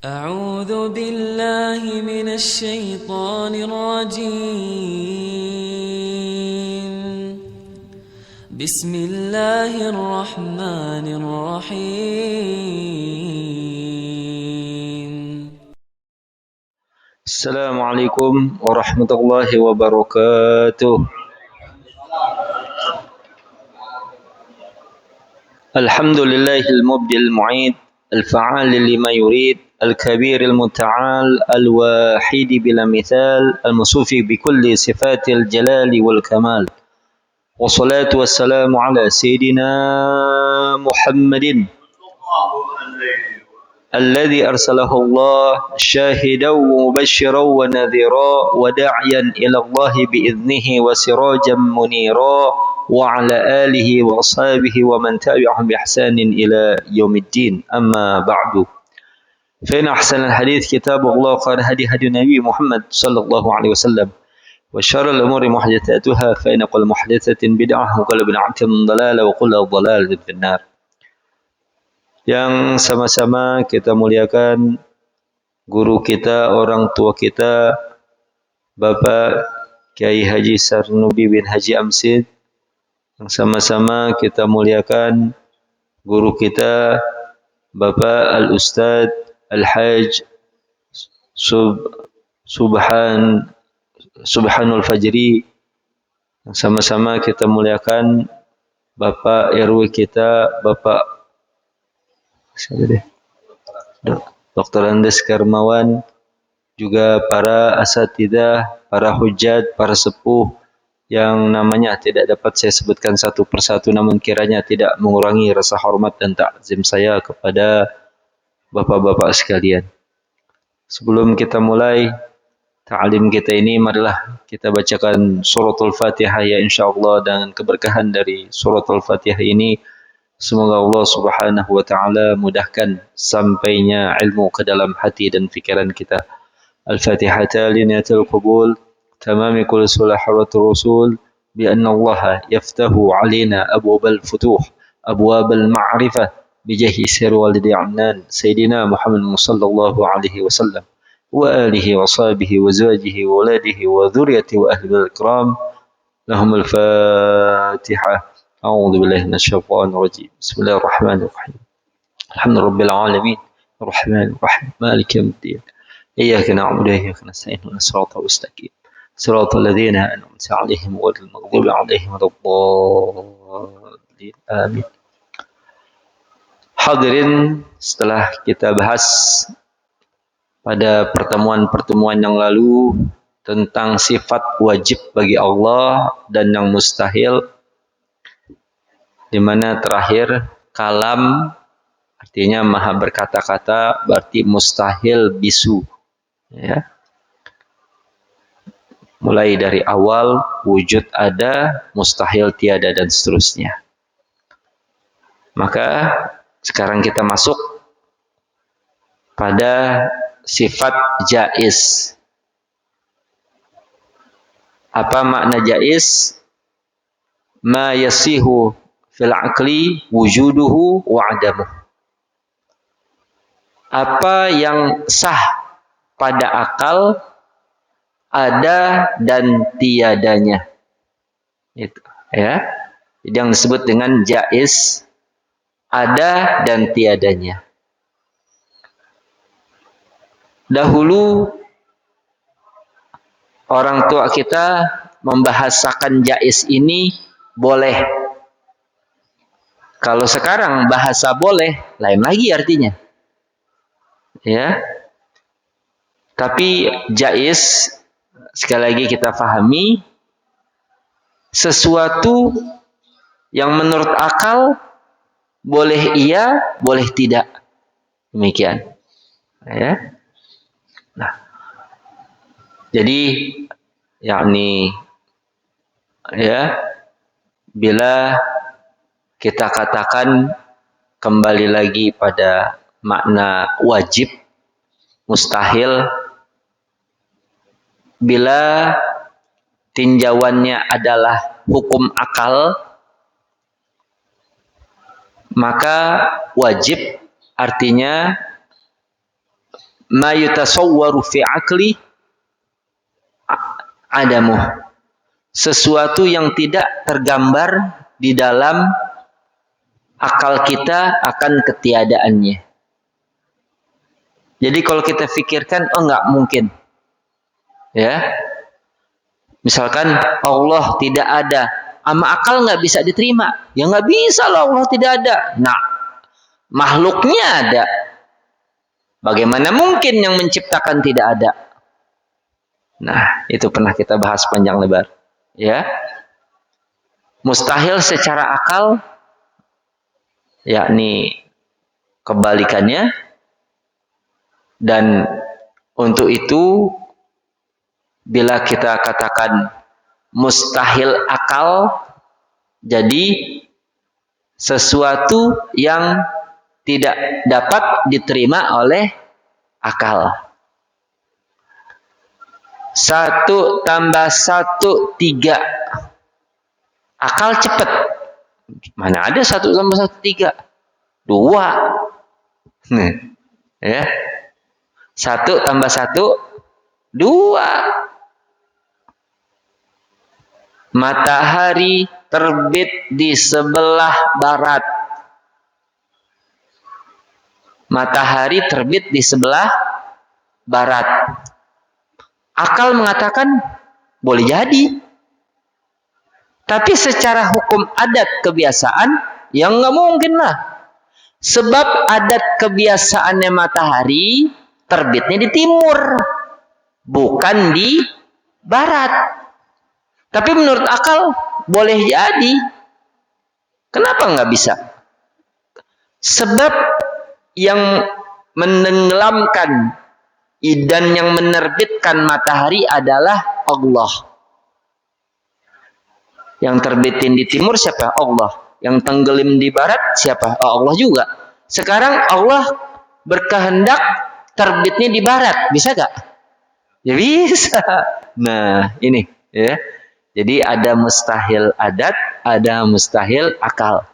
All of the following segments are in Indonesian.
أعوذ بالله من الشيطان الرجيم. بسم الله الرحمن الرحيم. السلام عليكم ورحمة الله وبركاته. الحمد لله المبدئ المعيد الفعال لما يريد الكبير المتعال الواحد بلا مثال الموصوف بكل صفات الجلال والكمال، والصلاة والسلام على سيدنا محمد الذي أرسله الله شاهدا ومبشرا ونذيرا وداعيا إلى الله بإذنه وسراجا منيرا، وعلى آله وأصحابه ومن تبعهم بإحسان إلى يوم الدين. أما بعد، فإن أحسن الحديث كتاب الله، خير هدي هدي النبي محمد صلى الله عليه وسلم، وشر الأمور محدثاتها، فإن كل محدثة بدعة وكل بدعة ضلالة وكل ضلالة في النار. Yang sama-sama kita muliakan guru kita, orang tua kita, Bapak Kiai Haji Sarnubi bin Haji Amsid. Yang sama-sama kita muliakan guru kita, Bapak Al-Ustadz Al-Haj Subhanul Fajri. Yang sama-sama kita muliakan Bapak RW kita, Bapak Dr. Andes Karmawan, juga para asatidzah, para hujjat, para sepuh yang namanya tidak dapat saya sebutkan satu persatu, namun kiranya tidak mengurangi rasa hormat dan takzim saya kepada bapak-bapak sekalian. Sebelum kita mulai ta'lim kita ini, marilah kita bacakan suratul Fatihah ya insyaallah. Dengan keberkahan dari suratul Fatihah ini, semoga Allah Subhanahu wa taala mudahkan sampainya ilmu ke dalam hati dan pikiran kita. Al-Fatihah liniyatul qabul tamami kulli salahatul rasul bi anna Allah yaftahu alaina abwabal futuh abwabal ma'rifah bi jahi sir walidi annan sayyidina Muhammad sallallahu alaihi wasallam wa alihi wa sahbihi wa zawjihi wa waladihi wa dhurriyyatihi wa ahli al-kiram. Lahum al-Fatihah. أعوذ بالله من الشيطان الرجيم. بسم الله الرحمن الرحيم. الحمد لله رب العالمين الرحمن الرحيم مالك يوم الدين إياك نعبد وإياك نستعين اهدنا الصراط المستقيم صراط الذين أنعمت عليهم غير المغضوب عليهم ولا الضالين آمين. Hadirin, setelah kita bahas pada pertemuan-pertemuan yang lalu tentang sifat wajib bagi Allah dan yang mustahil, di mana terakhir kalam artinya maha berkata-kata, berarti mustahil bisu, ya. Mulai dari awal wujud ada, mustahil tiada, dan seterusnya. Maka sekarang kita masuk pada sifat jaiz. Apa makna jaiz? Ma yasihu fil aqli wujuduhu wa adamuh. Apa yang sah pada akal, ada dan tiadanya. Itu, ya. Yang disebut dengan jaiz, ada dan tiadanya. Dahulu orang tua kita membahasakan jaiz ini boleh. Kalau sekarang bahasa boleh, lain lagi artinya. Ya. Tapi jaiz, sekali lagi kita pahami, sesuatu yang menurut akal boleh iya, boleh tidak. Demikian. Ya. Nah. Jadi yakni ya, bila kita katakan kembali lagi pada makna wajib, mustahil, bila tinjauannya adalah hukum akal, maka wajib artinya ma yutasawwaru fi aqli adamu, sesuatu yang tidak tergambar di dalam akal kita akan ketiadaannya. Jadi kalau kita pikirkan, oh nggak mungkin, ya. Misalkan Allah tidak ada, sama akal nggak bisa diterima. Ya nggak bisa lah Allah tidak ada. Nah, makhluknya ada. Bagaimana mungkin yang menciptakan tidak ada? Nah, itu pernah kita bahas panjang lebar. Ya, mustahil secara akal, yakni kebalikannya. Dan untuk itu, bila kita katakan mustahil akal, jadi sesuatu yang tidak dapat diterima oleh akal. 1 tambah 1 3. Akal cepat. Mana ada 1 tambah 1 3? 2. Ya. 1 tambah 1 2. Matahari terbit di sebelah barat. Matahari terbit di sebelah barat. Akal mengatakan boleh jadi. Tapi secara hukum adat kebiasaan, yang nggak mungkin lah. Sebab adat kebiasaannya matahari terbitnya di timur, bukan di barat. Tapi menurut akal boleh jadi. Kenapa nggak bisa? Sebab yang menenggelamkan dan yang menerbitkan matahari adalah Allah. Yang terbitin di timur siapa? Allah. Yang tenggelam di barat siapa? Allah juga. Sekarang Allah berkehendak terbitnya di barat. Bisa gak? Ya bisa. Nah, ini ya. Jadi ada mustahil adat, ada mustahil akal.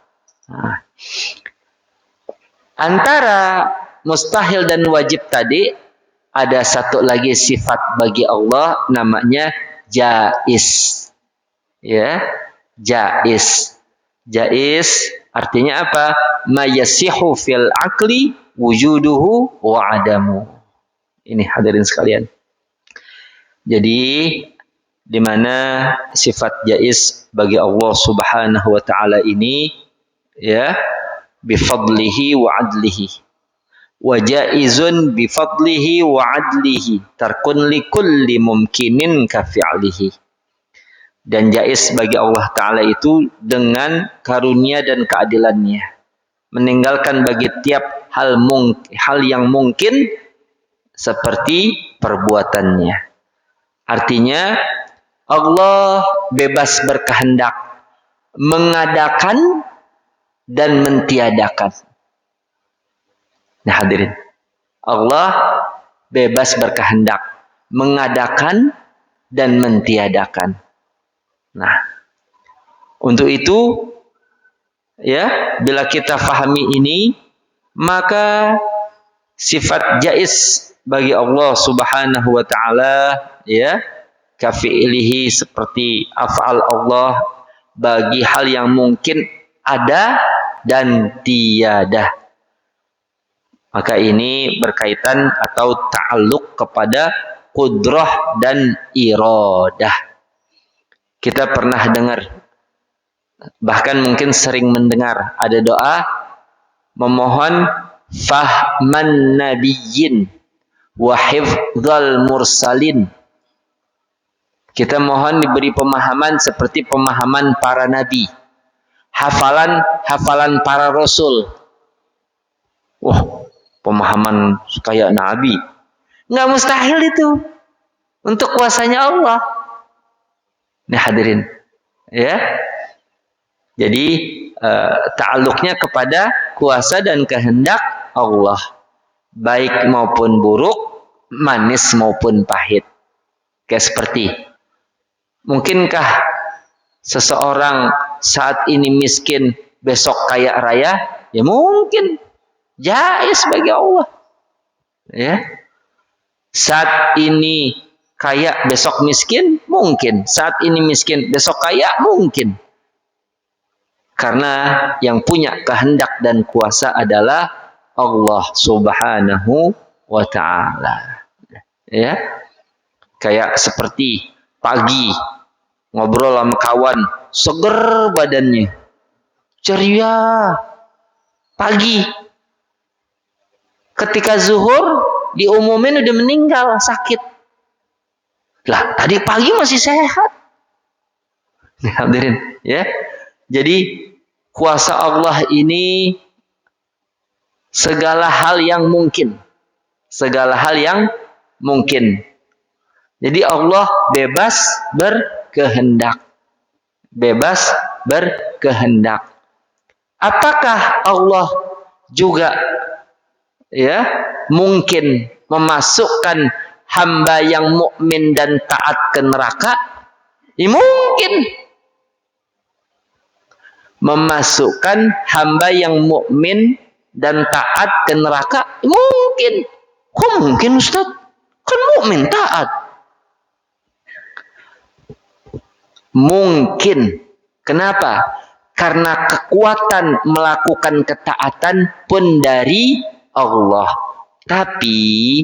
Nah. Antara mustahil dan wajib tadi, ada satu lagi sifat bagi Allah, namanya jaiz. Ya, jaiz. Jaiz artinya apa? Ma yasihu fil aqli wujuduhu wa adamu. Ini hadirin sekalian. Jadi di mana sifat jaiz bagi Allah Subhanahu wa taala ini, ya, bifadlihi wa adlihi. Wa jaizun bifadlihi wa adlihi tarkun likulli mumkinin ka fi'lihi. Dan jaiz bagi Allah Ta'ala itu dengan karunia dan keadilannya, meninggalkan bagi tiap hal yang mungkin seperti perbuatannya. Artinya Allah bebas berkehendak mengadakan dan mentiadakan. Nah hadirin, Allah bebas berkehendak mengadakan dan mentiadakan. Nah, untuk itu, ya, bila kita fahami ini, maka sifat jaiz bagi Allah Subhanahu wa taala, ya, kafi'ilihi, seperti af'al Allah bagi hal yang mungkin ada dan tiada. Maka ini berkaitan atau ta'alluq kepada qudrah dan iradah. Kita pernah dengar, bahkan mungkin sering mendengar, ada doa memohon fahman nabiyyin wa hifdzal mursalin. Kita mohon diberi pemahaman seperti pemahaman para nabi, hafalan para rasul. Wah, pemahaman kayak nabi. Nggak mustahil itu untuk kuasanya Allah. Nah hadirin, ya. Jadi ta'alluqnya kepada kuasa dan kehendak Allah, baik maupun buruk, manis maupun pahit. Kayak seperti, mungkinkah seseorang saat ini miskin, besok kaya raya? Ya mungkin. Jaiz bagi Allah. Ya. Saat ini kaya, besok miskin, mungkin. Saat ini miskin, besok kaya, mungkin. Karena yang punya kehendak dan kuasa adalah Allah Subhanahu wa Ta'ala. Ya, kayak seperti pagi ngobrol sama kawan, seger badannya, ceria. Pagi, ketika zuhur diumumin udah meninggal, sakit. Lah, tadi pagi masih sehat. Hadirin, ya. Jadi kuasa Allah ini segala hal yang mungkin. Segala hal yang mungkin. Jadi Allah bebas berkehendak. Bebas berkehendak. Apakah Allah juga ya mungkin memasukkan hamba yang mukmin dan taat ke neraka? Ya, mungkin. Memasukkan hamba yang mukmin dan taat ke neraka? Ya, mungkin. Kok mungkin, Ustaz? Kan mukmin taat. Mungkin. Kenapa? Karena kekuatan melakukan ketaatan pun dari Allah. Tapi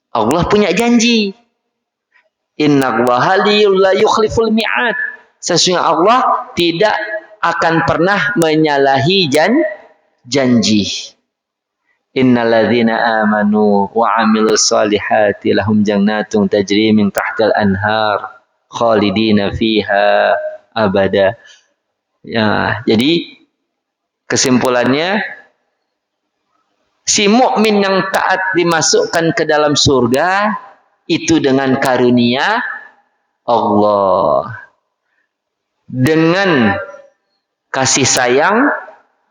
Allah punya janji. Innallaha la yukhliful mi'ad. Sesungguhnya Allah tidak akan pernah menyalahi janji. Innalladzina amanu wa 'amilus solihati lahum jannatun tajri min tahtil anhar khalidina fiha abada. Ya, jadi kesimpulannya, si mukmin yang taat dimasukkan ke dalam surga itu dengan karunia Allah, dengan kasih sayang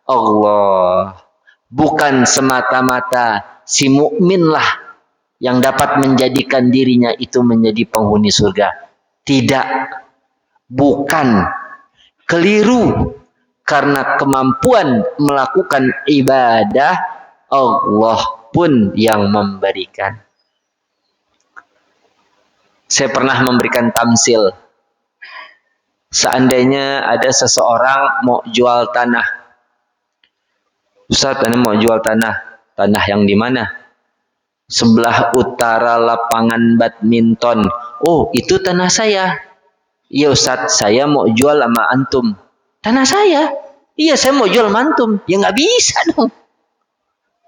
Allah. Bukan semata-mata si mukminlah yang dapat menjadikan dirinya itu menjadi penghuni surga. Tidak, bukan. Keliru. Karena kemampuan melakukan ibadah Allah pun yang memberikan. Saya pernah memberikan tamsil. Seandainya ada seseorang mau jual tanah. Ustaz, Anda mau jual tanah. Tanah yang di mana? Sebelah utara lapangan badminton. Oh, itu tanah saya. Iya Ustaz, saya mau jual sama antum. Tanah saya? Iya, saya mau jual sama antum. Ya nggak bisa dong.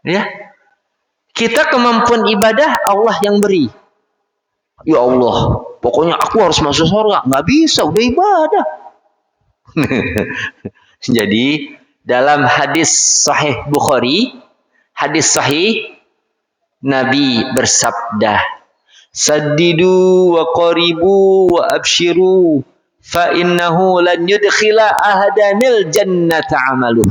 Ya, kita kemampuan ibadah Allah yang beri. Ya Allah, pokoknya aku harus masuk surga. Nggak bisa, udah ibadah. Jadi dalam hadis sahih Bukhari, hadis sahih, Nabi bersabda, saddidu wa qaribu wa abshiru fa innahu lan yudkhila ahadanil jannata amaluh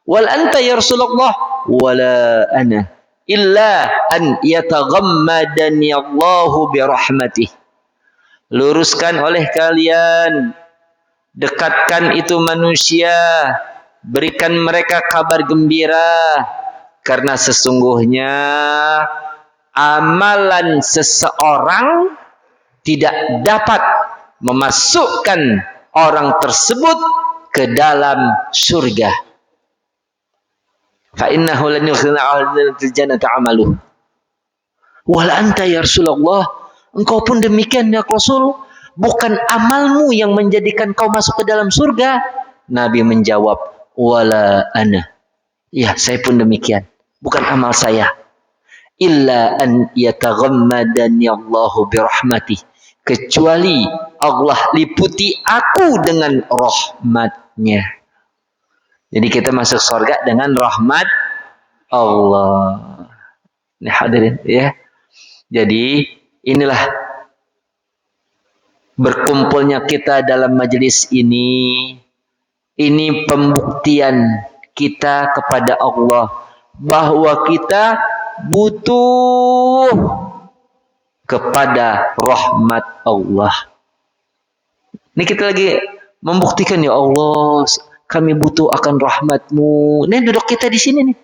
wal anta ya Rasulullah wala ana illa an yataghammadani Allahu bi rahmatih. Luruskan oleh kalian, dekatkan itu manusia, berikan mereka kabar gembira, karena sesungguhnya amalan seseorang tidak dapat memasukkan orang tersebut ke dalam surga. Fa innahu lan yukhzina ahadul jannata amaluh. Wal anta ya Rasulullah, engkau pun demikian ya Rasul, bukan amalmu yang menjadikan kau masuk ke dalam surga. Nabi menjawab, wala ana. Ya, saya pun demikian. Bukan amal saya. Illa an yataghammadani Allahu birahmatih. Kecuali Allah liputi aku dengan rahmatnya. Jadi kita masuk surga dengan rahmat Allah. Ini hadirin ya. Jadi inilah berkumpulnya kita dalam majelis ini. Ini pembuktian kita kepada Allah bahwa kita butuh kepada rahmat Allah. Ini kita lagi membuktikan, ya Allah, kami butuh akan rahmat-Mu. Ini duduk kita di sini nih.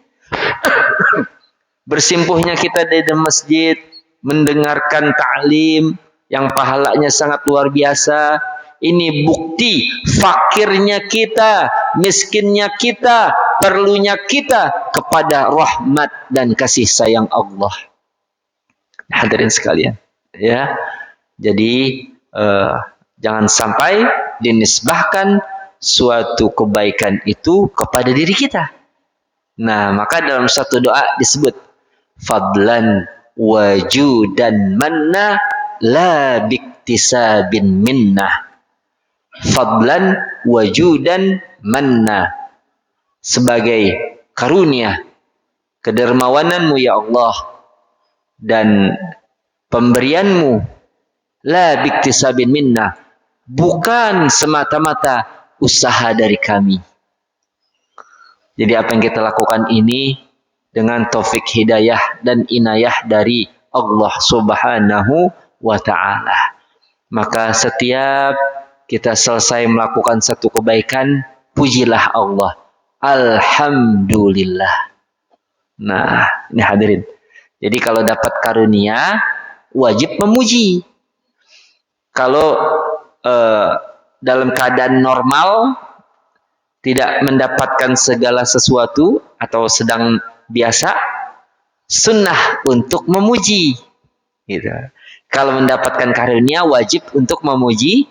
Bersimpuhnya kita di masjid, mendengarkan ta'lim yang pahalanya sangat luar biasa. Ini bukti fakirnya kita, miskinnya kita, perlunya kita kepada rahmat dan kasih sayang Allah. Hadirin sekalian, ya. Jadi jangan sampai dinisbahkan suatu kebaikan itu kepada diri kita. Nah, maka dalam satu doa disebut fadlan wajudan manna la biktisabin minnah. Fadlan wajudan manna, sebagai karunia kedermawananmu ya Allah dan pemberianmu, la biktisabin minnah, bukan semata-mata usaha dari kami. Jadi apa yang kita lakukan ini dengan taufik hidayah dan inayah dari Allah Subhanahu wa ta'ala. Maka setiap kita selesai melakukan satu kebaikan, pujilah Allah. Alhamdulillah. Nah, ini hadirin. Jadi kalau dapat karunia, wajib memuji. Kalau dalam keadaan normal, tidak mendapatkan segala sesuatu atau sedang biasa, sunnah untuk memuji. Gitu. Kalau mendapatkan karunia, wajib untuk memuji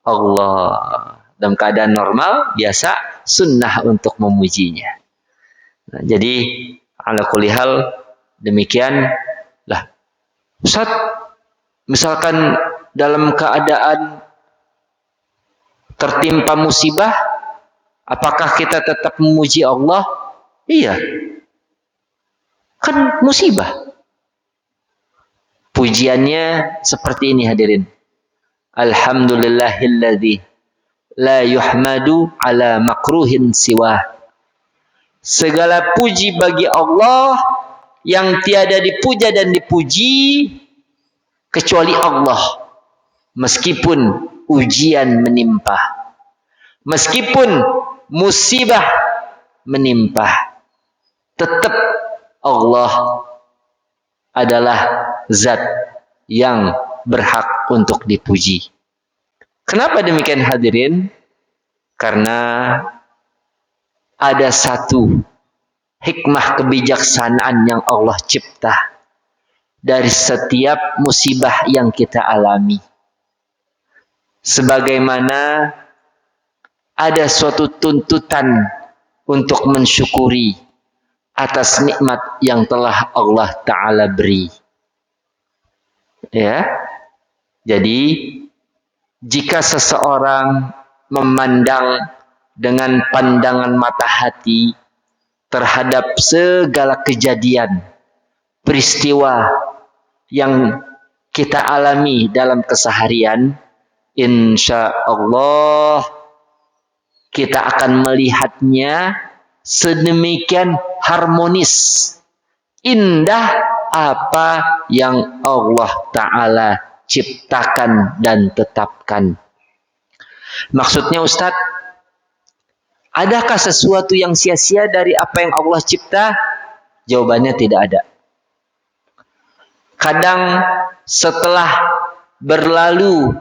Allah. Dalam keadaan normal, biasa, sunnah untuk memujinya. Nah, jadi, ala kulli hal, demikian lah. Ustaz, misalkan dalam keadaan tertimpa musibah, apakah kita tetap memuji Allah? Iya. Kan musibah. Pujiannya seperti ini hadirin. Alhamdulillahilladzi la yuhmadu ala makruhin siwah. Segala puji bagi Allah yang tiada dipuja dan dipuji kecuali Allah. Meskipun ujian menimpa, meskipun musibah menimpa, tetap Allah adalah zat yang berhak untuk dipuji. Kenapa demikian hadirin? Karena ada satu hikmah kebijaksanaan yang Allah cipta dari setiap musibah yang kita alami. Sebagaimana ada suatu tuntutan untuk mensyukuri atas nikmat yang telah Allah Ta'ala beri. Ya, jadi jika seseorang memandang dengan pandangan mata hati terhadap segala kejadian, peristiwa yang kita alami dalam keseharian, insya Allah kita akan melihatnya sedemikian harmonis, indah apa yang Allah Ta'ala ciptakan dan tetapkan. Maksudnya Ustadz, adakah sesuatu yang sia-sia dari apa yang Allah cipta? Jawabannya tidak ada. Kadang setelah berlalu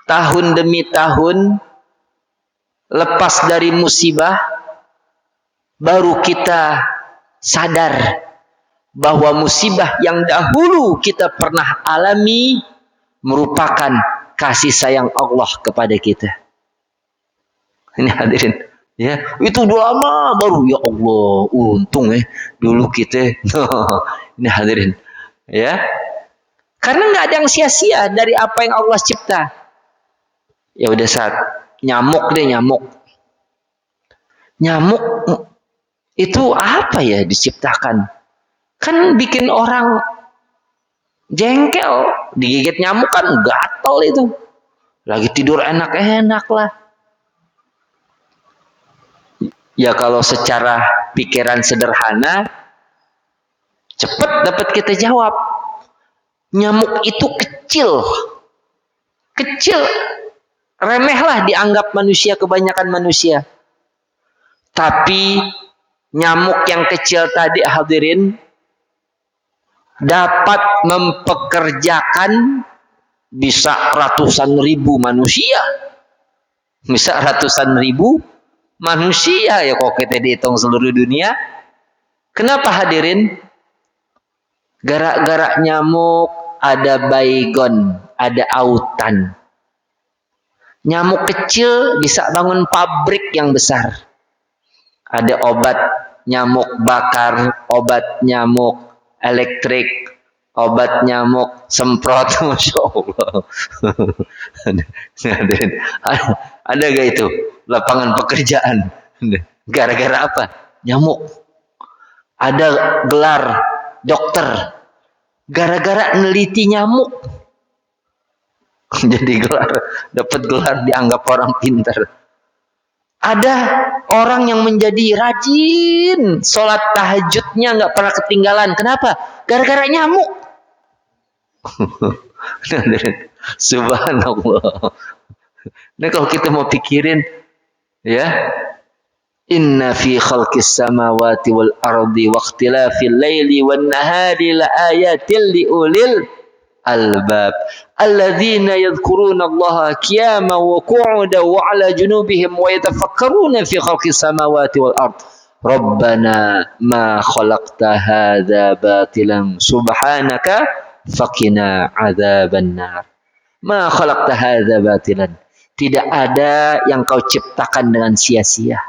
tahun demi tahun, lepas dari musibah, baru kita sadar bahwa musibah yang dahulu kita pernah alami merupakan kasih sayang Allah kepada kita. Ini hadirin, ya, itu udah lama baru, ya Allah, untung dulu kita. Ini hadirin, ya, karena nggak ada yang sia-sia dari apa yang Allah cipta. Ya udah, saat nyamuk deh, nyamuk itu apa ya diciptakan? Kan bikin orang jengkel, digigit nyamuk kan gatel itu. Lagi tidur enak-enak lah. Ya kalau secara pikiran sederhana, cepat dapat kita jawab. Nyamuk itu kecil, remeh lah dianggap manusia, kebanyakan manusia. Tapi nyamuk yang kecil tadi hadirin, dapat mempekerjakan bisa ratusan ribu manusia. Bisa ratusan ribu manusia ya kalau kita dihitung seluruh dunia. Kenapa hadirin? Gara-gara nyamuk ada baygon, ada autan. Nyamuk kecil bisa bangun pabrik yang besar. Ada obat nyamuk bakar, obat nyamuk elektrik, obat nyamuk semprot. Masya Allah. Ada gak itu lapangan pekerjaan? Gara-gara apa? Nyamuk. Ada gelar dokter gara-gara neliti nyamuk. Jadi dapat gelar dianggap orang pintar. Ada orang yang menjadi rajin sholat tahajudnya nggak pernah ketinggalan. Kenapa? Gara-gara nyamuk. Subhanallah. Nah kalau kita mau pikirin, ya, inna fi khalqis samawati wal ardi wa ikhtilafil laili wan nahari la ayatil liulil albab alladzina yadhkuruna Allaha qiyaman wa qu'udan wa 'ala junubihim wa yatafakkaruna fi khalqis samawati wal ard rabbana ma khalaqta hadza batilan subhanaka faqina adzaban nar. Ma khalaqta hadza batilan, tidak ada yang kau ciptakan dengan sia-sia.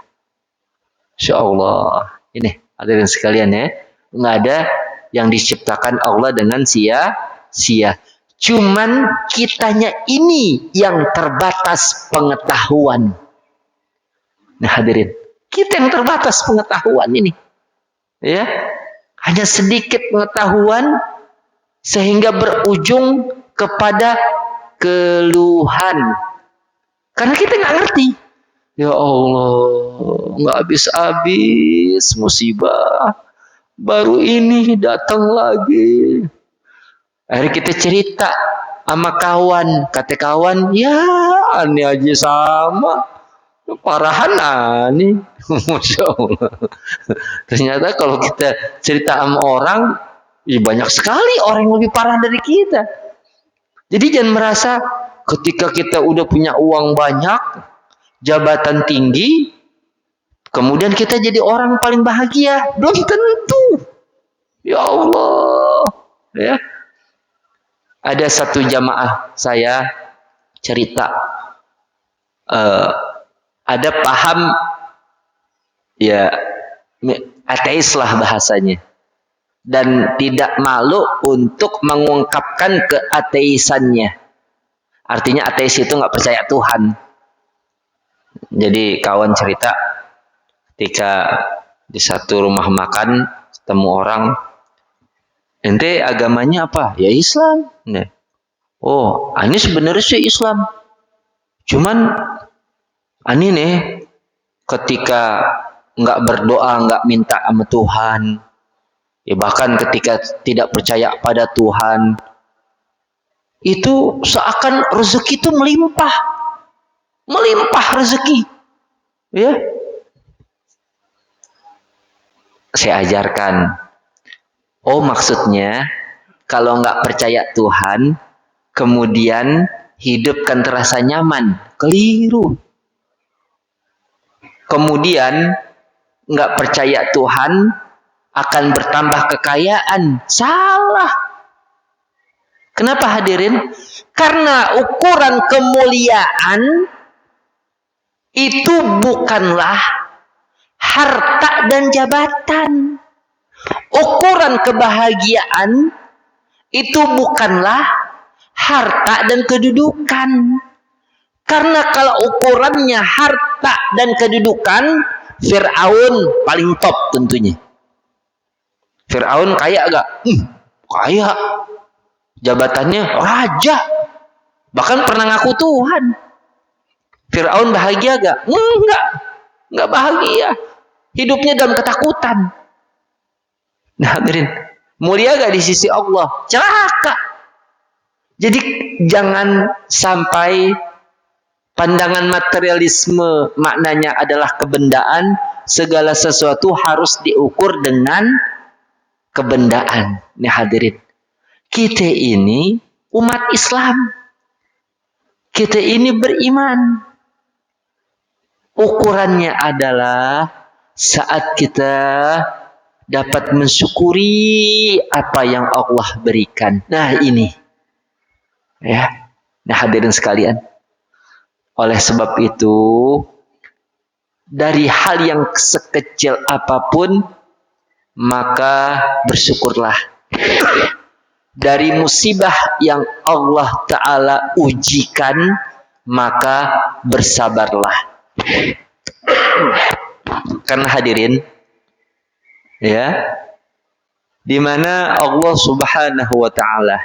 Insyaallah. Ini hadirin sekalian ya, nggak ada yang diciptakan Allah dengan sia-sia. Cuman kitanya ini yang terbatas pengetahuan. Nah hadirin, kita yang terbatas pengetahuan ini. Ya, hanya sedikit pengetahuan sehingga berujung kepada keluhan. Karena kita nggak ngerti. Ya Allah, nggak habis-habis musibah. Baru ini datang lagi. Akhirnya kita cerita sama kawan. Kata kawan, ya aneh aja sama. Parahan aneh. Masya Allah. Ternyata kalau kita cerita sama orang, ya banyak sekali orang yang lebih parah dari kita. Jadi jangan merasa ketika kita udah punya uang banyak, jabatan tinggi, kemudian kita jadi orang paling bahagia. Belum tentu. Ya Allah. Ya. Ada satu jamaah saya cerita, ada paham, ya ateis lah bahasanya, dan tidak malu untuk mengungkapkan keateisannya. Artinya ateis itu nggak percaya Tuhan. Jadi kawan cerita, ketika di satu rumah makan ketemu orang, ente agamanya apa? Ya Islam. Nah. Oh, ini sebenarnya sih Islam. Cuman ini nih ketika nggak berdoa, nggak minta sama Tuhan, ya bahkan ketika tidak percaya pada Tuhan, itu seakan rezeki itu melimpah rezeki. Ya. Saya ajarkan. Oh maksudnya kalau nggak percaya Tuhan, kemudian hidup kan terasa nyaman. Keliru. Kemudian nggak percaya Tuhan akan bertambah kekayaan. Salah. Kenapa hadirin? Karena ukuran kemuliaan itu bukanlah harta dan jabatan. Ukuran kebahagiaan itu bukanlah harta dan kedudukan. Karena kalau ukurannya harta dan kedudukan, Fir'aun paling top tentunya. Fir'aun kaya gak? Kaya. Jabatannya raja. Bahkan pernah ngaku Tuhan. Fir'aun bahagia gak? Enggak bahagia. Hidupnya dalam ketakutan. Nah, hadirin, mulia gak di sisi Allah? Celaka. Jadi jangan sampai pandangan materialisme maknanya adalah kebendaan, segala sesuatu harus diukur dengan kebendaan. Nih hadirin, kita ini umat Islam, kita ini beriman. Ukurannya adalah saat kita dapat mensyukuri apa yang Allah berikan. Nah ini, ya, nah hadirin sekalian. Oleh sebab itu, dari hal yang sekecil apapun, maka bersyukurlah. Dari musibah yang Allah Ta'ala ujikan, maka bersabarlah. Karena hadirin, ya, di mana Allah Subhanahu wa Ta'ala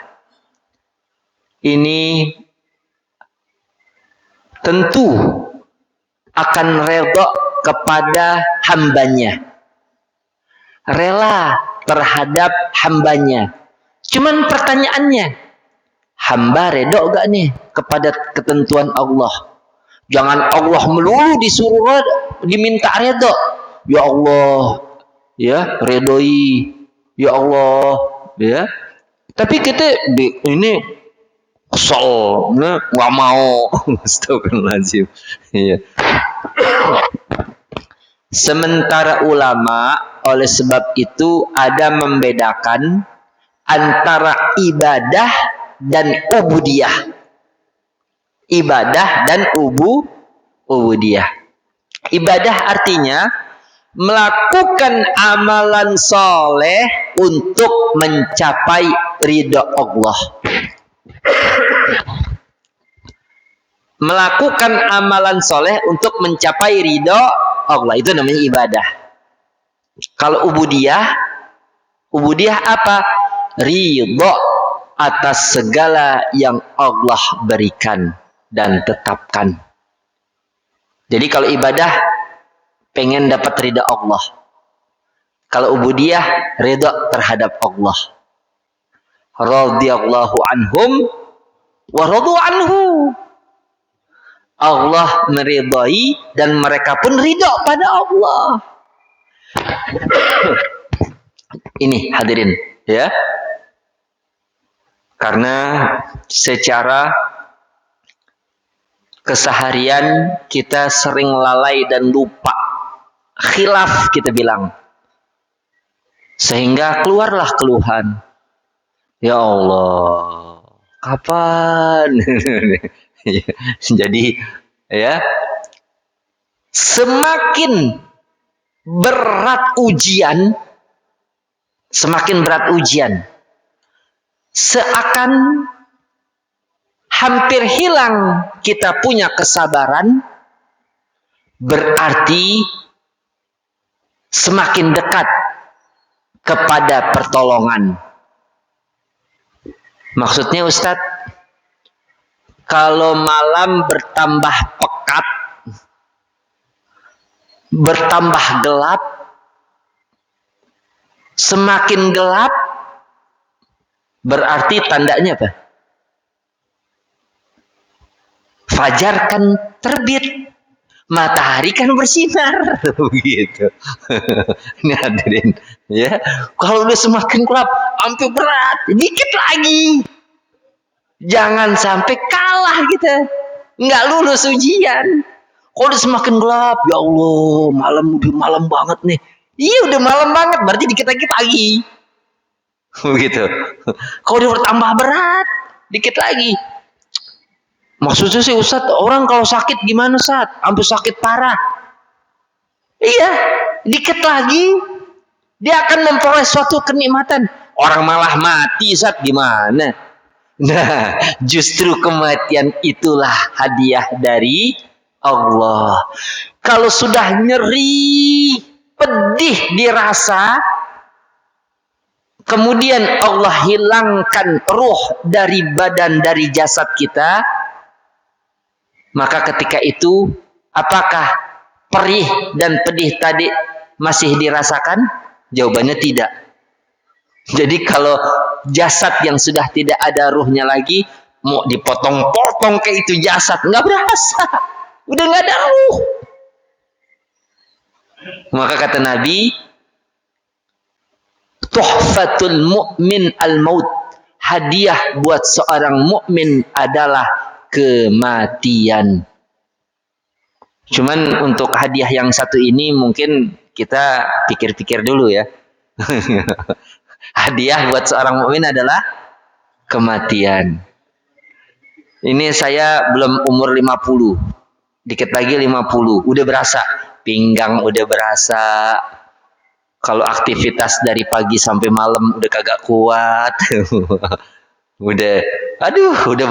ini tentu akan redha kepada hambanya, rela terhadap hambanya. Cuman pertanyaannya, hamba redha gak nih kepada ketentuan Allah? Jangan Allah melulu disuruh diminta redha. Ya Allah, ya redoi, ya Allah, ya. Tapi kita ini kesel, nggak mau. Astagfirullahaladzim. Ya. Sementara ulama oleh sebab itu ada membedakan antara ibadah dan ubudiyah. Ibadah dan ubudiyah. Ibadah artinya melakukan amalan soleh untuk mencapai ridha Allah. Melakukan amalan soleh untuk mencapai ridha Allah, itu namanya ibadah. Kalau ubudiyah apa? Ridha atas segala yang Allah berikan dan tetapkan. Jadi kalau ibadah pengen dapat ridha Allah. Kalau ubudiyah ridha terhadap Allah. Radhiyallahu anhum wa radu anhu. Allah meridai dan mereka pun ridha pada Allah. Ini hadirin, ya. Karena secara keseharian kita sering lalai dan lupa, khilaf kita bilang, sehingga keluarlah keluhan. Ya Allah, kapan? Jadi, ya, semakin berat ujian, seakan hampir hilang kita punya kesabaran, berarti semakin dekat kepada pertolongan. Maksudnya Ustadz, kalau malam bertambah pekat, bertambah gelap, semakin gelap, berarti tandanya apa? Fajar kan terbit, matahari kan bersinar, begitu. Ini hadirin, ya. Kalau udah semakin gelap, hampir berat, dikit lagi. Jangan sampai kalah kita, nggak lulus ujian. Kalau udah semakin gelap, ya Allah, udah malam banget nih. Iya udah malam banget, berarti dikit-dikit lagi. Begitu. Kalau udah bertambah berat, dikit lagi. Maksudnya sih Ustadz, orang kalau sakit gimana Ustadz? Sampai sakit parah. Iya, dikit lagi dia akan memperoleh suatu kenikmatan. Orang malah mati Ustadz, gimana? Nah, justru kematian itulah hadiah dari Allah. Kalau sudah nyeri, pedih dirasa, kemudian Allah hilangkan ruh dari badan, dari jasad kita, maka ketika itu apakah perih dan pedih tadi masih dirasakan? Jawabannya tidak. Jadi kalau jasad yang sudah tidak ada ruhnya lagi, mau dipotong-potong kayak itu jasad, nggak berasa, udah nggak ada ruh. Maka kata Nabi, tuhfatul mu'min al-maut. Hadiah buat seorang mukmin adalah kematian. Cuman untuk hadiah yang satu ini mungkin kita pikir-pikir dulu ya. Hadiah buat seorang mukmin adalah kematian. Ini saya belum umur 50. Dikit lagi 50. Udah berasa. Pinggang udah berasa. Kalau aktivitas dari pagi sampai malam udah kagak kuat. udah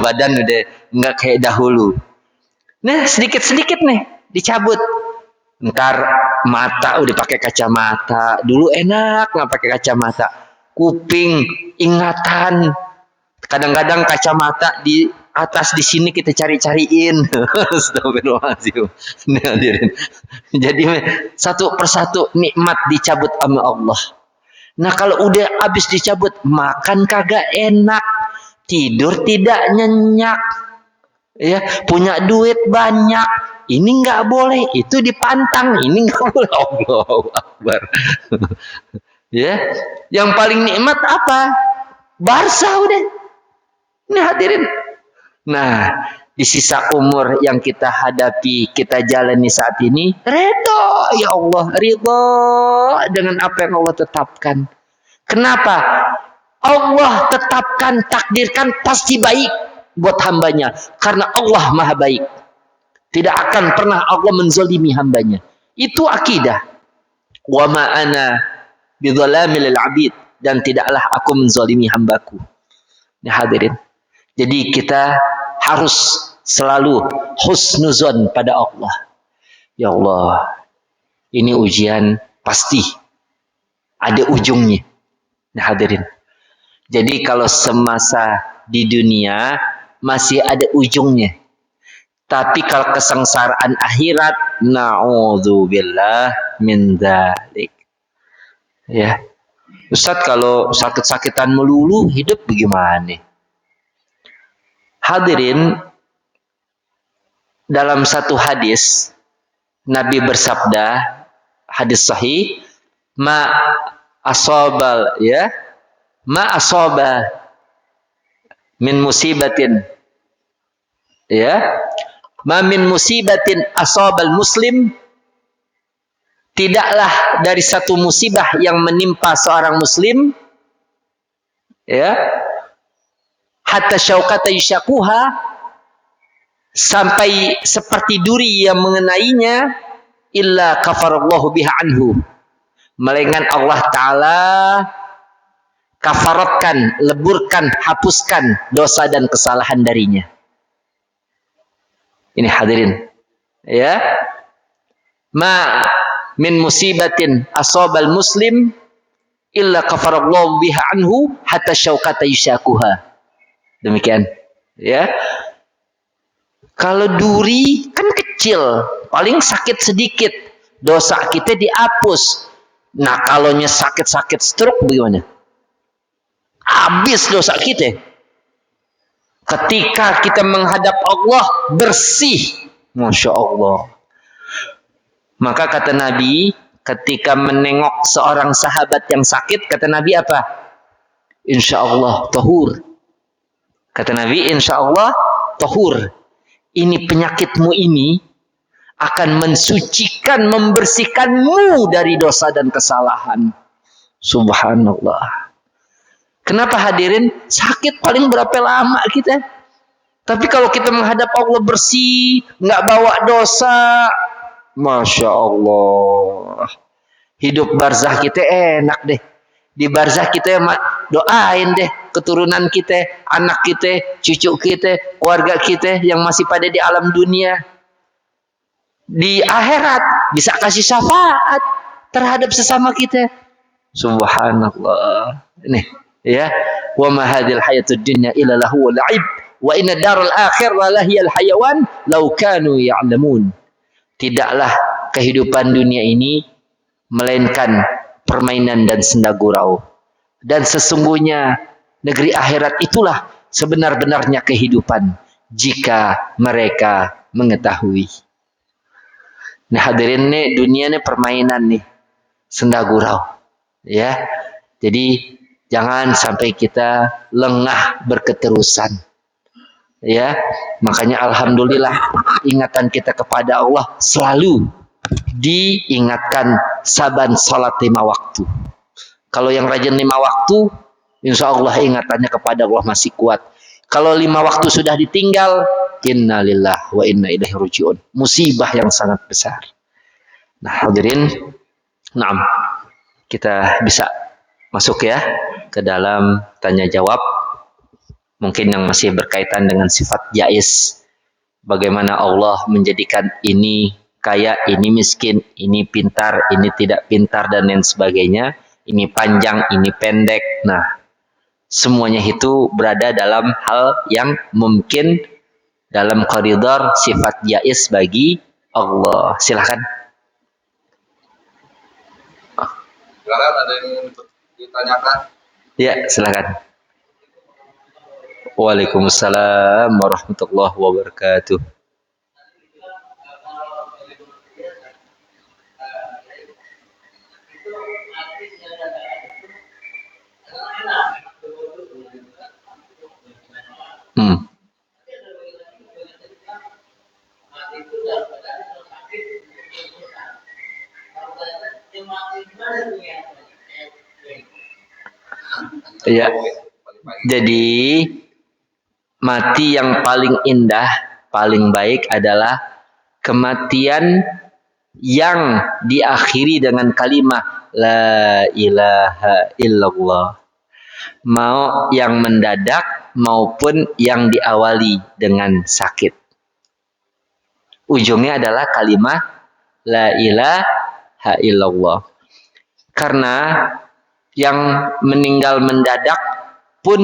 badan udah nggak kayak dahulu. Nah, sedikit-sedikit nih dicabut. Ntar mata udah pakai kacamata. Dulu enak nggak pakai kacamata. Kuping, ingatan. Kadang-kadang kacamata di atas di sini kita cari-cariin. Astagfirullahaladzim. Jadi satu persatu nikmat dicabut sama Allah. Nah kalau udah habis dicabut, makan kagak enak, tidur tidak nyenyak, ya punya duit banyak, ini nggak boleh, itu dipantang, ini nggak boleh. Allahu Akbar. Ya, yang paling nikmat apa? Barsa udah. Ini hadirin. Nah, di sisa umur yang kita hadapi, kita jalani saat ini, ridho ya Allah, ridho dengan apa yang Allah tetapkan. Kenapa? Allah tetapkan, takdirkan pasti baik buat hambanya. Karena Allah maha baik. Tidak akan pernah Allah menzalimi hambanya. Itu akidah. Wa ma ana bidzalamil abid, dan tidaklah aku menzalimi hambaku. Ini hadirin. Jadi kita harus selalu husnuzon pada Allah. Ya Allah, ini ujian pasti ada ujungnya. Nah hadirin. Jadi kalau semasa di dunia masih ada ujungnya. Tapi kalau kesengsaraan akhirat, na'udzubillah min dzalik. Ya. Ustaz, kalau sakit-sakitan melulu hidup bagaimana? Hadirin, dalam satu hadis Nabi bersabda, hadis sahih, ma asabal ya, ma asaba min musibatin ya, ma min musibatin asabal muslim, tidaklah dari satu musibah yang menimpa seorang muslim ya, hatta syaukata yushakuha, sampai seperti duri yang mengenainya, illa kafarallahu biha anhu, melainkan Allah Ta'ala kafaratkan, leburkan, hapuskan dosa dan kesalahan darinya. Ini hadirin ya, ma min musibatin asabal muslim illa kafarallahu biha anhu hatta syaukata yushakuha. Demikian ya. Kalau duri kan kecil, paling sakit sedikit, dosa kita dihapus. Nah kalau sakit-sakit stroke bagaimana? Habis dosa kita. Ketika kita menghadap Allah bersih, Masya Allah. Maka kata Nabi, ketika menengok seorang sahabat yang sakit, kata Nabi apa? Insya Allah tahur. Kata Nabi, insya Allah tahur. Ini penyakitmu ini akan mensucikan, membersihkanmu dari dosa dan kesalahan. Subhanallah. Kenapa hadirin? Sakit paling berapa lama kita? Tapi kalau kita menghadap Allah bersih, nggak bawa dosa, Masya Allah. Hidup barzah kita enak deh. Di barzah kita doain deh keturunan kita, anak kita, cucu kita, keluarga kita yang masih pada di alam dunia. Di akhirat bisa kasih syafaat terhadap sesama kita. Subhanallah. Nih ya, wa ma hadhil hayatud dunya illa lahu wa la'ib wa inna daral akhirah lahiyal hayawan law kanu ya'lamun. Tidaklah kehidupan dunia ini melainkan permainan dan senda gurau. Dan sesungguhnya negeri akhirat itulah sebenar-benarnya kehidupan jika mereka mengetahui. Nah hadirin nih, dunia nih permainan nih, senda gurau. Ya. Jadi jangan sampai kita lengah berketerusan. Ya, makanya alhamdulillah ingatan kita kepada Allah selalu diingatkan saban salat 5 waktu. Kalau yang rajin 5 waktu, insya Allah ingatannya kepada Allah masih kuat. Kalau 5 waktu sudah ditinggal, innalillah wa inna ilaihi rajiun. Musibah yang sangat besar. Nah, hadirin, naam, kita bisa masuk ya ke dalam tanya jawab. Mungkin yang masih berkaitan dengan sifat jaiz. Bagaimana Allah menjadikan ini kaya, ini miskin, ini pintar, ini tidak pintar, dan lain sebagainya. Ini panjang, ini pendek. Nah, semuanya itu berada dalam hal yang mungkin dalam koridor sifat jaiz bagi Allah. Silakan. Silakan, ada yang ditanyakan? Ya, silakan. Waalaikumsalam warahmatullahi wabarakatuh. Ya, jadi mati yang paling indah, paling baik adalah kematian yang diakhiri dengan kalimat La ilaha illallah. Mau yang mendadak maupun yang diawali dengan sakit. Ujungnya adalah kalimat La ilaha illallah. Karena yang meninggal mendadak pun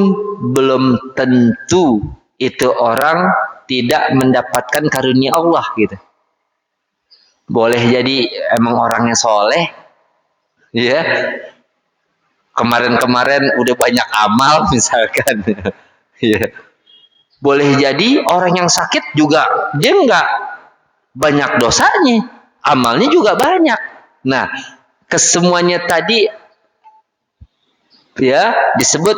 belum tentu itu orang tidak mendapatkan karunia Allah gitu. Boleh jadi emang orangnya soleh, ya. Kemarin-kemarin udah banyak amal misalkan, ya. Boleh jadi orang yang sakit juga dia nggak banyak dosanya, amalnya juga banyak. Nah, kesemuanya tadi ya disebut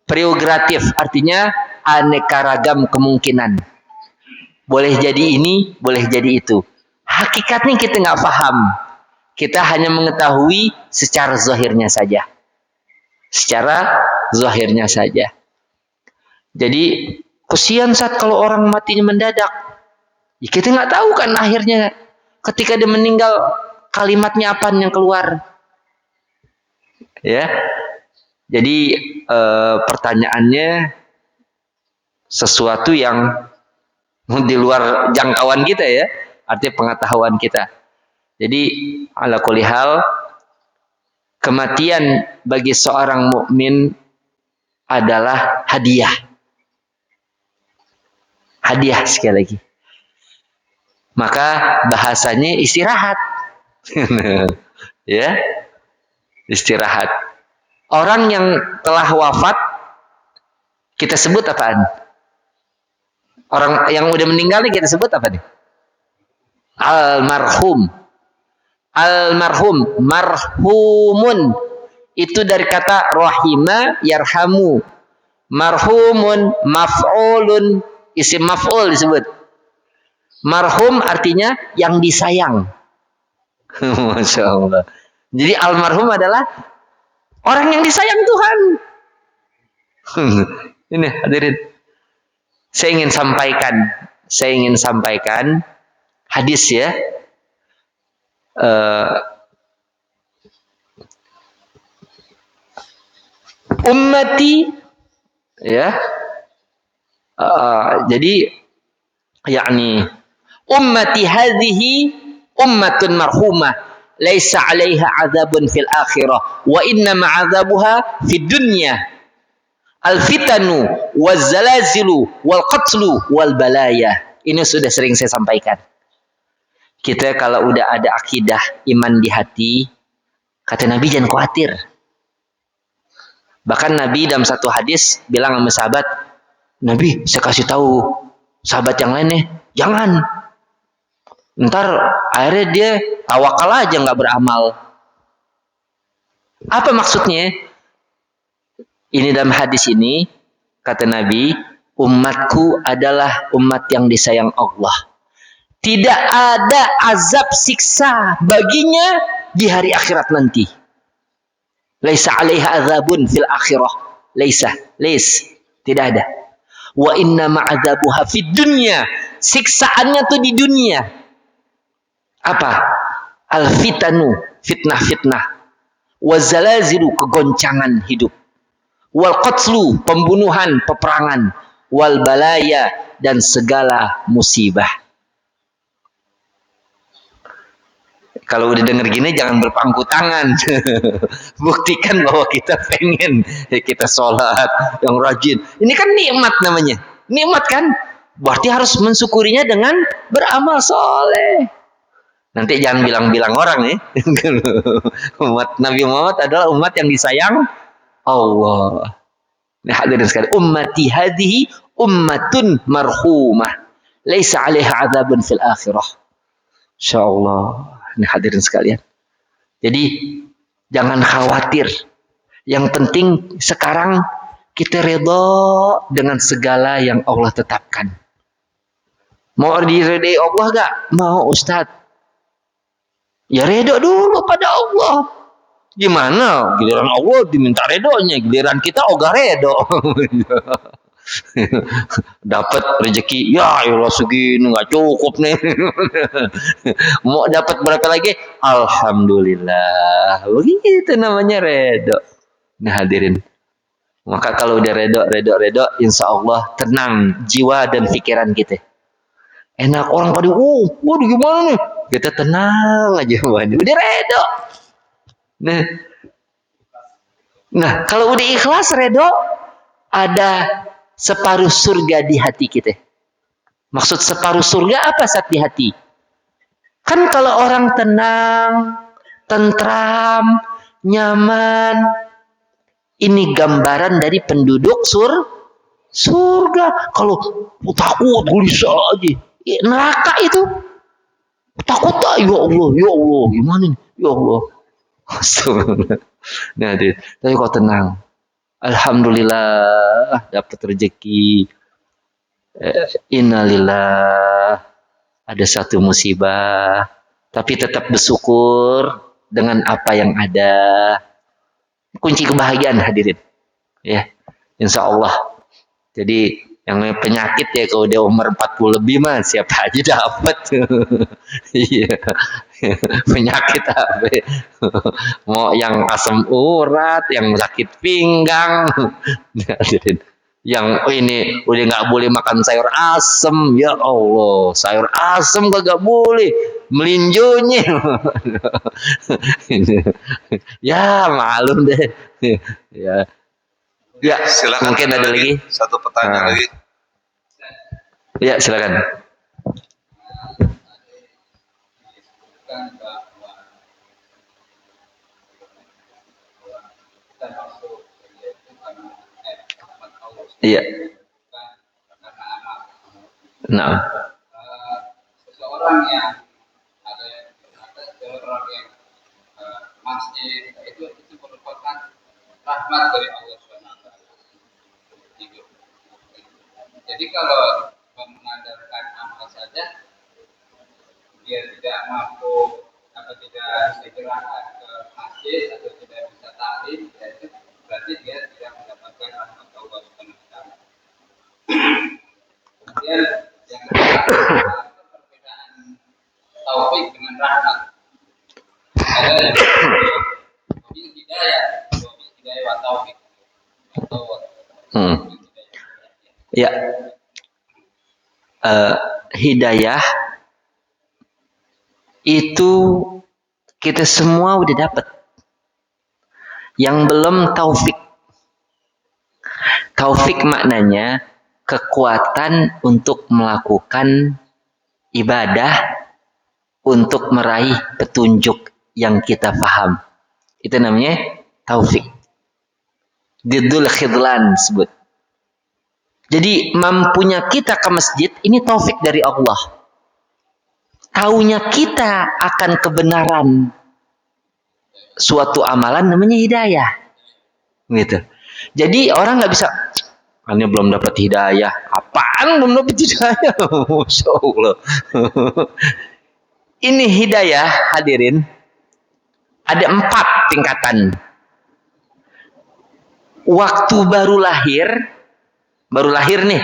prerogatif, artinya aneka ragam kemungkinan. Boleh jadi ini, boleh jadi itu. Hakikatnya kita nggak paham. Kita hanya mengetahui secara zahirnya saja. Secara zahirnya saja. Jadi kesian saat kalau orang matinya mendadak. Ya, kita nggak tahu kan akhirnya ketika dia meninggal kalimatnya apa yang keluar. Ya. Jadi pertanyaannya sesuatu yang di luar jangkauan kita ya, artinya pengetahuan kita. Jadi ala kulli hal kematian bagi seorang mukmin adalah hadiah. Hadiah sekali lagi. Maka bahasanya istirahat. Ya. Istirahat. Orang yang telah wafat kita sebut apaan? Orang yang udah meninggal nih kita sebut apa nih? Almarhum. Almarhum, marhumun. Itu dari kata rahima yarhamu. Marhumun, maf'ulun, isim maf'ul disebut. Marhum artinya yang disayang. Masya Allah. Jadi almarhum adalah orang yang disayang Tuhan. Ini hadirin. Saya ingin sampaikan hadis ya. Ummati ya. Jadi yakni ummati hadhihi ummatun marhumah laisa 'alaiha 'adzabun fil akhirah wa inna ma'adzabuha fid dunya al fitanu waz zalazilu wal qatlu wal balaya. Ini sudah sering saya sampaikan. Kita kalau udah ada akidah iman di hati, kata Nabi jangan khawatir. Bahkan Nabi dalam satu hadis bilang sama sahabat, Nabi saya kasih tahu sahabat yang lain nih, jangan. Ntar akhirnya dia tawakal aja nggak beramal. Apa maksudnya? Ini dalam hadis ini kata Nabi, umatku adalah umat yang disayang Allah. Tidak ada azab siksa baginya di hari akhirat nanti. Laisa 'alaiha azabun fil akhirah. Tidak ada. Wa inna ma'adzabuha fid dunya. Siksaannya tuh di dunia. Apa? Al-fitanu, fitnah-fitnah. Wa zalazilu, kegoncangan hidup. Wal qatlu, pembunuhan, peperangan. Wal balaya, dan segala musibah. Kalau udah denger gini jangan berpangku tangan. Buktikan bahwa kita pengen kita sholat yang rajin. Ini kan nikmat namanya. Nikmat kan? Berarti harus mensyukurinya dengan beramal soleh. Nanti jangan bilang-bilang orang ya. Umat Nabi Muhammad adalah umat yang disayang Allah. Nah, hadirin sekalian, ummati hadhihi ummatun marhumah. Laisa 'alaiha 'adzabun fil akhirah. Insyaallah. Ini hadirin sekalian. Jadi jangan khawatir. Yang penting sekarang kita redha dengan segala yang Allah tetapkan. Mau diredai Allah gak? Mau Ustaz. Ya redha dulu pada Allah. Gimana? Giliran Allah diminta redonya, giliran kita ogah redo. Dapat rezeki, ya Allah segini nggak cukup nih. Mau dapat berapa lagi? Alhamdulillah. Begitu namanya redo. Nah hadirin, maka kalau udah redo, insya Allah tenang jiwa dan pikiran kita. Enak orang pada, waduh gimana nih? Kita tenang aja, waduh, udah redo. Nah, kalau udah ikhlas redo, ada separuh surga di hati kita. Maksud separuh surga apa saat di hati? Kan kalau orang tenang, tentram, nyaman, ini gambaran dari penduduk surga. Kalau takut, gelisah aja. Neraka itu. Takut tak? Ya Allah, gimana nih? Ya Allah. Nah, tapi kok tenang. Alhamdulillah dapat rezeki. Innalillah ada satu musibah, tapi tetap bersyukur dengan apa yang ada. Kunci kebahagiaan hadirin. Ya, insya Allah. Jadi yang penyakit ya kalau dia umur 40 lebih mah siapa aja dapat. Iya. Penyakit apa? Mau yang asam urat, yang sakit pinggang. Yang ini udah nggak boleh makan sayur asem. Ya Allah, sayur asem kagak boleh. Melinjonya. Ya malum deh. Ya. Ya, silakan. Mungkin ada lagi satu pertanyaan lagi. Ya, silakan. Iya. Nah. Seseorang yang ada seseorang yang masjid itu merupakan rahmat dari Allah SWT. Jadi kalau mengandalkan amal saja, dia tidak mampu atau tidak segera ke masjid atau tidak bisa taklim, itu berarti dia tidak mendapatkan rahmat Allah SWT. Kemudian yang kedua, perbedaan taufik dengan rahmat. Ada yang hidayah wa taufik. Ya, hidayah itu kita semua udah dapat. Yang belum taufik. Taufik maknanya kekuatan untuk melakukan ibadah, untuk meraih petunjuk yang kita paham. Itu namanya taufik. Diddul khidlan sebut. Jadi mampunya kita ke masjid ini taufik dari Allah. Taunya kita akan kebenaran suatu amalan namanya hidayah. Gitu. Jadi orang nggak bisa, ini belum dapat hidayah. Apaan belum dapat hidayah? Masya Allah. Ini hidayah, hadirin, ada 4 tingkatan. Waktu baru lahir nih,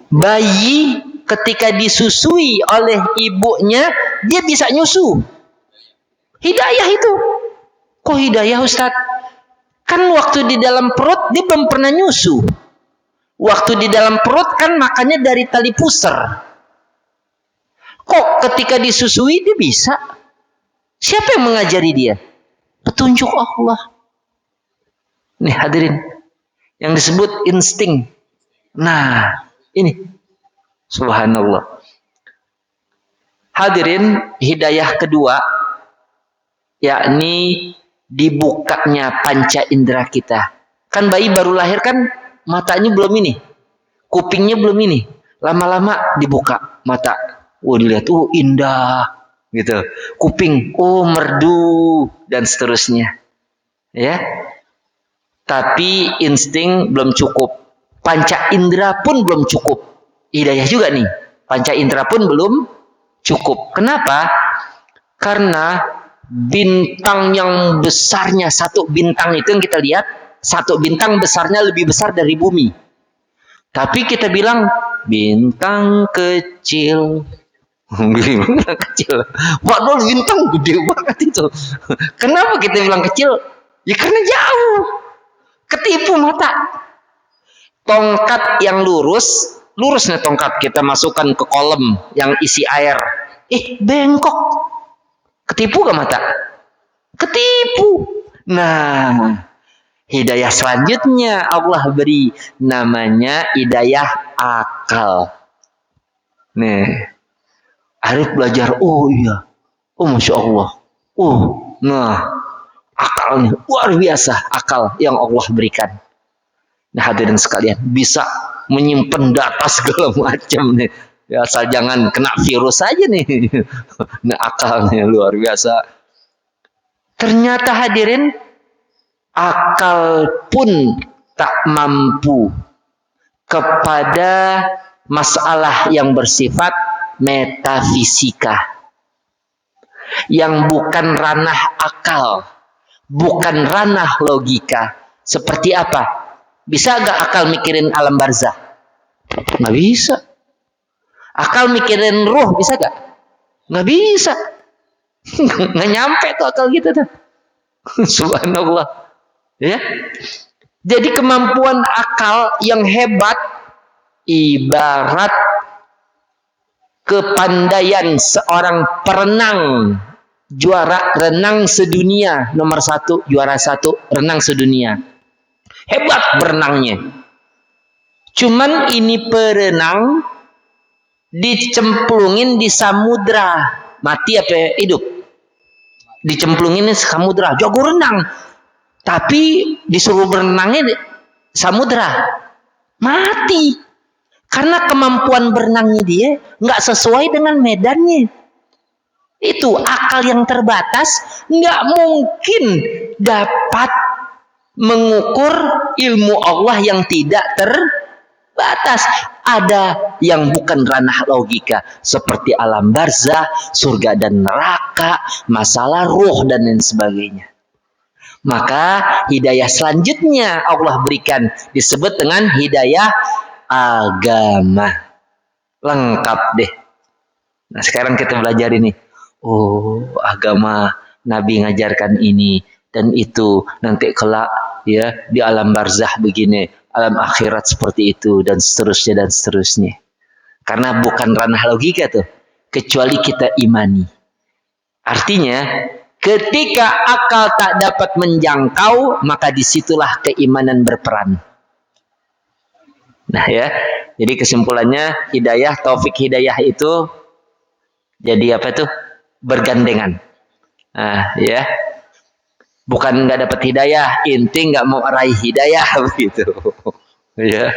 bayi ketika disusui oleh ibunya, dia bisa nyusu. Hidayah itu. Kok hidayah, Ustaz? Kan waktu di dalam perut dia belum pernah nyusu. Waktu di dalam perut kan makannya dari tali pusar. Kok ketika disusui dia bisa? Siapa yang mengajari dia? Petunjuk Allah. Nih hadirin, yang disebut insting. Nah, ini subhanallah. Hadirin, hidayah kedua yakni dibukanya panca indera kita. Kan bayi baru lahir kan matanya belum ini, kupingnya belum ini. Lama-lama dibuka mata. Dilihat, indah gitu. Kuping, merdu dan seterusnya. Ya. Tapi insting belum cukup. Panca indera pun belum cukup. Hidayah juga nih. Panca indera pun belum cukup. Kenapa? Karena bintang yang besarnya, satu bintang itu yang kita lihat, satu bintang besarnya lebih besar dari bumi. Tapi kita bilang bintang kecil. Bintang kecil. Padahal bintang gede banget itu. Kenapa kita bilang kecil? Ya karena jauh. Ketipu mata. Tongkat yang lurus nih tongkat, kita masukkan ke kolam yang isi air. Bengkok. Ketipu gak mata? Ketipu. Nah, hidayah selanjutnya Allah beri, namanya hidayah akal. Nih, Arif belajar, iya. Masya Allah. Nah, akalnya luar biasa, akal yang Allah berikan. Nah, hadirin sekalian, bisa menyimpan data segala macam nih. Ya, asal jangan kena virus aja nih. Nah, akalnya luar biasa. Ternyata hadirin, akal pun tak mampu kepada masalah yang bersifat metafisika, yang bukan ranah akal, bukan ranah logika. Seperti apa? Bisa gak akal mikirin alam barzah? Nggak bisa. Akal mikirin ruh bisa gak? Nggak bisa. Nggak nyampe tuh akal gitu tuh. Subhanallah. Ya. Jadi kemampuan akal yang hebat ibarat kepandaian seorang perenang, juara renang sedunia, nomor 1, juara 1 renang sedunia. Hebat berenangnya. Cuman ini perenang dicemplungin di samudra, mati apa hidup? Dicemplungin di samudra, jago renang. Tapi disuruh berenangnya di samudra, mati. Karena kemampuan berenangnya dia nggak sesuai dengan medannya. Itu akal yang terbatas, nggak mungkin dapat mengukur ilmu Allah yang tidak terbatas. Ada yang bukan ranah logika, seperti alam barzah, surga dan neraka, masalah ruh dan lain sebagainya. Maka hidayah selanjutnya Allah berikan disebut dengan hidayah agama. Lengkap deh. Nah, sekarang kita belajar ini. Agama Nabi ngajarkan ini dan itu, nanti kelak ya di alam barzah begini, alam akhirat seperti itu, dan seterusnya dan seterusnya. Karena bukan ranah logika tuh, kecuali kita imani. Artinya ketika akal tak dapat menjangkau, maka disitulah keimanan berperan. Nah ya, jadi kesimpulannya hidayah, taufik hidayah itu jadi apa tuh? Bergandengan. Nah ya, bukan nggak dapat hidayah, inti nggak mau raih hidayah begitu. Ya,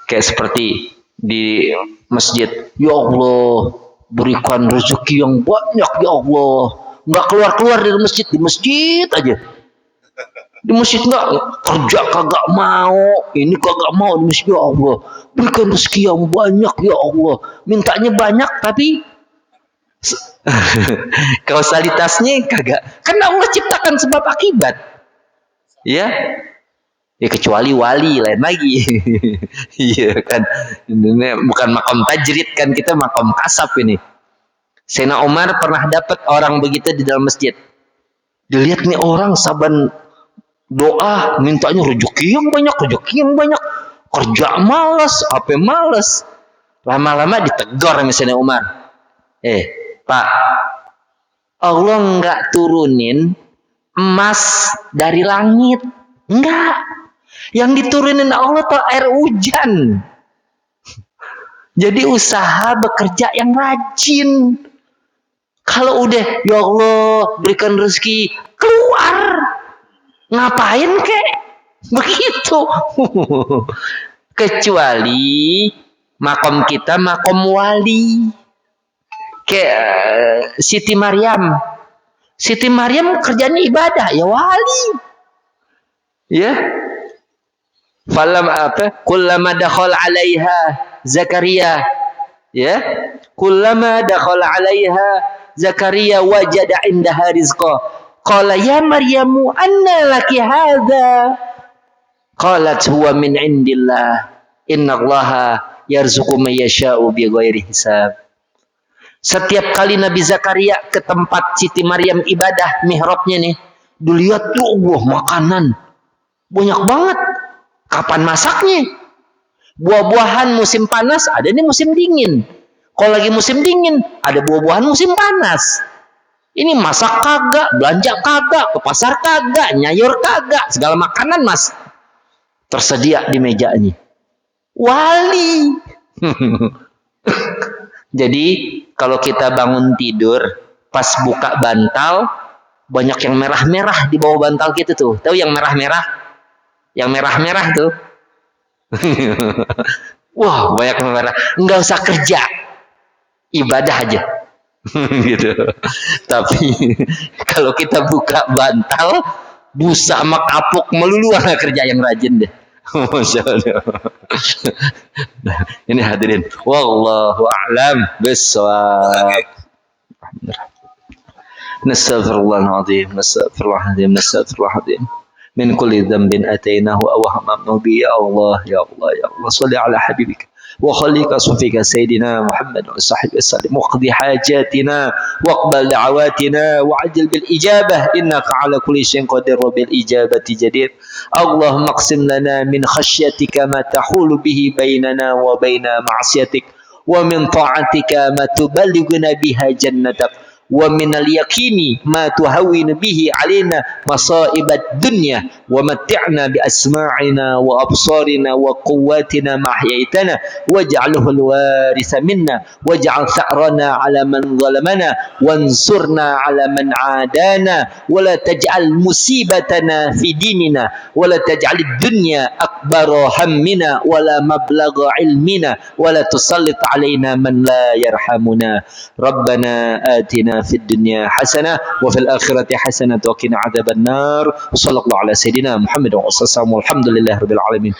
kayak seperti di masjid, ya Allah berikan rezeki yang banyak ya Allah, nggak keluar dari masjid, di masjid aja. Di masjid enggak, kerja kagak mau, ini kagak mau di masjid. Ya Allah, berikan rezeki yang banyak ya Allah. Mintanya banyak tapi kausalitasnya kagak. Kan Allah ciptakan sebab akibat. Ya, ya kecuali wali lain lagi. Iya kan. Ini bukan makom tajrid kan, kita makom kasab ini. Sayyidina Umar pernah dapat orang begitu di dalam masjid. Dilihat nih orang saban doa mintanya rezeki yang banyak, kerja malas, apa malas. Lama-lama ditegur sama Sayyidina Umar. Pak, Allah nggak turunin emas dari langit, enggak. Yang diturunin Allah tuh air hujan. Jadi usaha bekerja yang rajin. Kalau udah ya Allah berikan rezeki, keluar. Ngapain kek? Begitu. Kecuali makom kita makom wali. Kayak Siti Maryam. Siti Maryam kerjanya ibadah, ya wali. Ya. Kullama dakhala 'alaiha Zakaria. Ya. Kullama dakhala 'alaiha Zakaria wajada 'indaha rizqa. Qala ya Maryamu anna laki hadza? Qalat huwa min indillah. Innallaha yarzuqu man yasha'u bighairi hisab. Setiap kali Nabi Zakaria ke tempat Siti Maryam ibadah, mihrabnya nih, dilihat tuh makanan banyak banget. Kapan masaknya? Buah-buahan musim panas, ada nih musim dingin. Kalau lagi musim dingin, ada buah-buahan musim panas. Ini masak kagak, belanja kagak, ke pasar kagak, nyayur kagak, segala makanan mas tersedia di mejanya. Wali. Jadi kalau kita bangun tidur, pas buka bantal, banyak yang merah-merah di bawah bantal kita tuh. Tahu yang merah-merah? Yang merah-merah tuh. Wah, banyak yang merah. Enggak usah kerja, ibadah aja. Gitu. Tapi kalau kita buka bantal, busa sama kapuk melulu anak kerja yang rajin deh. Masya Allah. Ini hadirin, wallahu a'lam bissawab. Nastaghfirullahaladzim, nastaghfirullahaladzim, nastaghfirullahaladzim. Min kulli dhanbin atainahu aw hamamna bi. Ya Allah, ya Allah, ya Allah, shalli ala habibika وخليك صفيك سيدنا محمد وصحبه وسلم واقضي حاجاتنا واقبل دعواتنا وعجل بالإجابة إنك على كل شيء قدير وبالإجابة جدير. اللهم اقسم لنا من خشيتك ما تحول به بيننا وبين معصيتك ومن طاعتك ما تبلغنا بها جنتك ومن اليقين ما تهون به علينا مصائب الدنيا ومتعنا بأسماعنا وأبصارنا وقواتنا ما أحييتنا واجعله الوارث منا واجعل ثأرنا على من ظلمنا وانصرنا على من عادانا ولا تجعل مصيبتنا في ديننا ولا تجعل الدنيا أكبر همنا ولا مبلغ علمنا ولا تسلط علينا من لا يرحمنا. ربنا آتنا في الدنيا حسنة وفي الآخرة حسنة وقنا عذاب النار. وصلى الله على سيدنا محمد وعلى آله وصحبه والحمد لله رب العالمين.